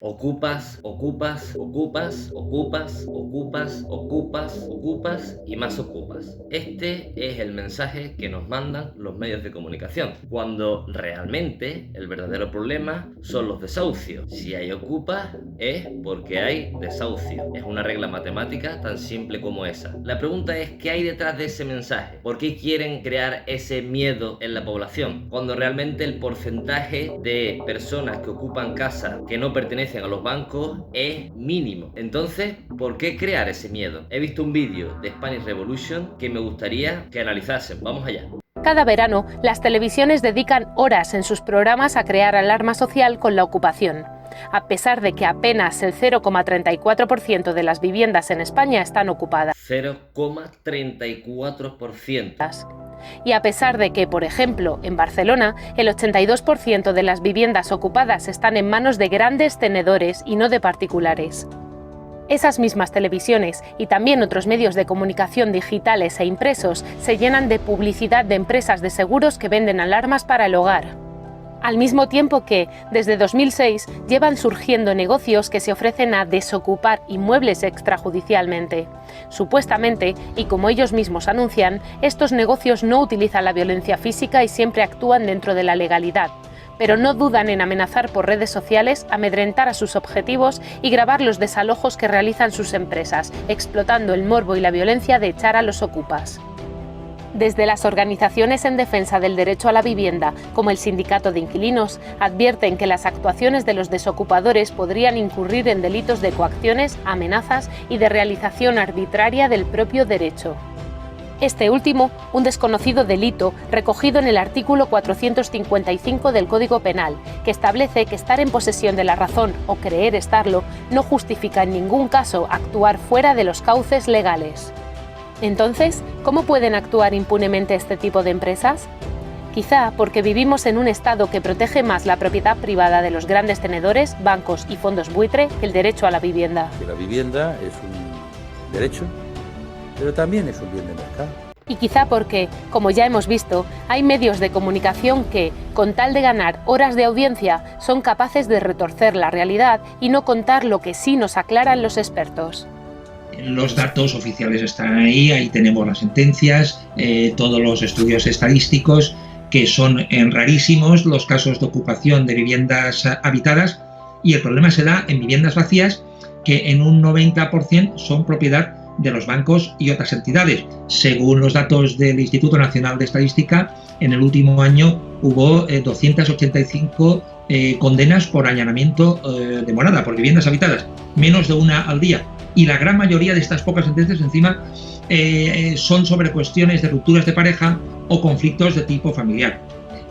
Ocupas, ocupas, ocupas, ocupas, ocupas, ocupas, ocupas y más ocupas. Este es el mensaje que nos mandan los medios de comunicación, cuando realmente el verdadero problema son los desahucios. Si hay ocupas es porque hay desahucio. Es una regla matemática tan simple como esa. La pregunta es, ¿qué hay detrás de ese mensaje? ¿Por qué quieren crear ese miedo en la población? Cuando realmente el porcentaje de personas que ocupan casas que no pertenecen a los bancos es mínimo. Entonces, ¿por qué crear ese miedo? He visto un vídeo de Spanish Revolution que me gustaría que analizasen. Vamos allá. Cada verano, las televisiones dedican horas en sus programas a crear alarma social con la ocupación. A pesar de que apenas el 0,34% de las viviendas en España están ocupadas. 0,34%. Y a pesar de que, por ejemplo, en Barcelona, el 82% de las viviendas ocupadas están en manos de grandes tenedores y no de particulares. Esas mismas televisiones y también otros medios de comunicación digitales e impresos se llenan de publicidad de empresas de seguros que venden alarmas para el hogar. Al mismo tiempo que, desde 2006, llevan surgiendo negocios que se ofrecen a desocupar inmuebles extrajudicialmente. Supuestamente, y como ellos mismos anuncian, estos negocios no utilizan la violencia física y siempre actúan dentro de la legalidad, pero no dudan en amenazar por redes sociales, amedrentar a sus objetivos y grabar los desalojos que realizan sus empresas, explotando el morbo y la violencia de echar a los ocupas. Desde las organizaciones en defensa del derecho a la vivienda, como el Sindicato de Inquilinos, advierten que las actuaciones de los desocupadores podrían incurrir en delitos de coacciones, amenazas y de realización arbitraria del propio derecho. Este último, un desconocido delito recogido en el artículo 455 del Código Penal, que establece que estar en posesión de la razón o creer estarlo no justifica en ningún caso actuar fuera de los cauces legales. Entonces, ¿cómo pueden actuar impunemente este tipo de empresas? Quizá porque vivimos en un Estado que protege más la propiedad privada de los grandes tenedores, bancos y fondos buitre que el derecho a la vivienda. La vivienda es un derecho, pero también es un bien de mercado. Y quizá porque, como ya hemos visto, hay medios de comunicación que, con tal de ganar horas de audiencia, son capaces de retorcer la realidad y no contar lo que sí nos aclaran los expertos. Los datos oficiales están ahí tenemos las sentencias, todos los estudios estadísticos, que son rarísimos los casos de ocupación de viviendas habitadas, y el problema se da en viviendas vacías, que en un 90% son propiedad de los bancos y otras entidades. Según los datos del Instituto Nacional de Estadística, en el último año hubo 285 condenas por allanamiento de morada, por viviendas habitadas, menos de una al día. Y la gran mayoría de estas pocas sentencias encima son sobre cuestiones de rupturas de pareja o conflictos de tipo familiar.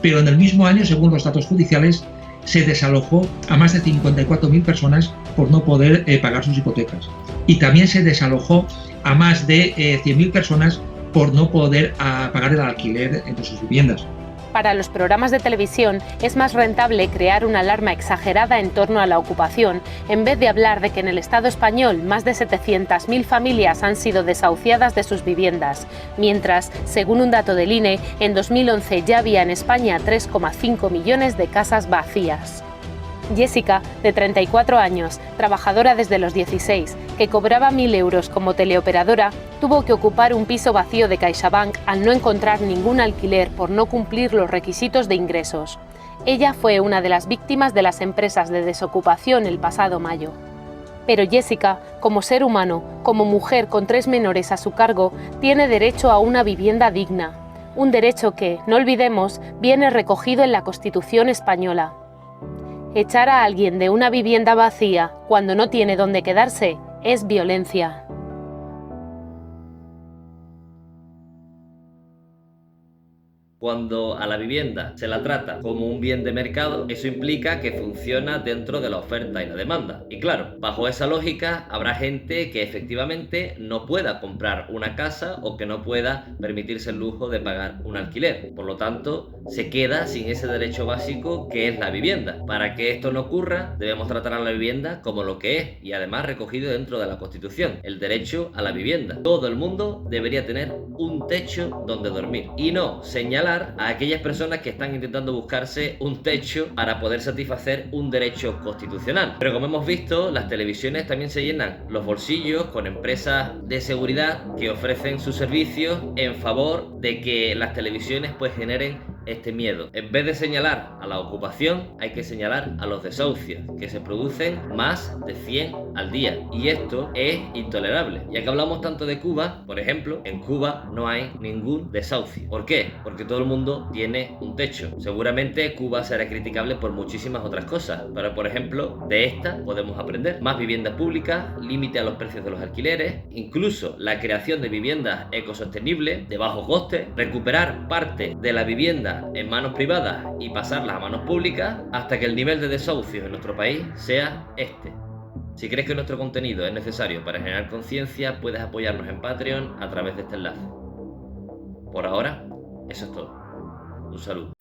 Pero en el mismo año, según los datos judiciales, se desalojó a más de 54.000 personas por no poder pagar sus hipotecas. Y también se desalojó a más de 100.000 personas por no poder pagar el alquiler de sus viviendas. Para los programas de televisión es más rentable crear una alarma exagerada en torno a la ocupación, en vez de hablar de que en el Estado español más de 700.000 familias han sido desahuciadas de sus viviendas, mientras, según un dato del INE, en 2011 ya había en España 3,5 millones de casas vacías. Jessica, de 34 años, trabajadora desde los 16, que cobraba 1.000 euros como teleoperadora, tuvo que ocupar un piso vacío de CaixaBank al no encontrar ningún alquiler por no cumplir los requisitos de ingresos. Ella fue una de las víctimas de las empresas de desocupación el pasado mayo. Pero Jessica, como ser humano, como mujer con 3 menores a su cargo, tiene derecho a una vivienda digna. Un derecho que, no olvidemos, viene recogido en la Constitución española. Echar a alguien de una vivienda vacía cuando no tiene dónde quedarse es violencia. Cuando a la vivienda se la trata como un bien de mercado, eso implica que funciona dentro de la oferta y la demanda. Y claro, bajo esa lógica habrá gente que efectivamente no pueda comprar una casa o que no pueda permitirse el lujo de pagar un alquiler. Por lo tanto, se queda sin ese derecho básico que es la vivienda. Para que esto no ocurra, debemos tratar a la vivienda como lo que es y además recogido dentro de la Constitución, el derecho a la vivienda. Todo el mundo debería tener un techo donde dormir y no señalar señalar a aquellas personas que están intentando buscarse un techo para poder satisfacer un derecho constitucional. Pero como hemos visto, las televisiones también se llenan los bolsillos con empresas de seguridad que ofrecen sus servicios en favor de que las televisiones pues generen este miedo. En vez de señalar a la ocupación, hay que señalar a los desahucios, que se producen más de 100 al día. Y esto es intolerable. Ya que hablamos tanto de Cuba, por ejemplo, en Cuba no hay ningún desahucio. ¿Por qué? Porque todo el mundo tiene un techo. Seguramente Cuba será criticable por muchísimas otras cosas, pero por ejemplo, de esta podemos aprender. Más viviendas públicas, límite a los precios de los alquileres, incluso la creación de viviendas ecosostenibles de bajo coste, recuperar parte de la vivienda en manos privadas y pasarlas a manos públicas hasta que el nivel de desahucios en nuestro país sea este. Si crees que nuestro contenido es necesario para generar conciencia, puedes apoyarnos en Patreon a través de este enlace. Por ahora, eso es todo. Un saludo.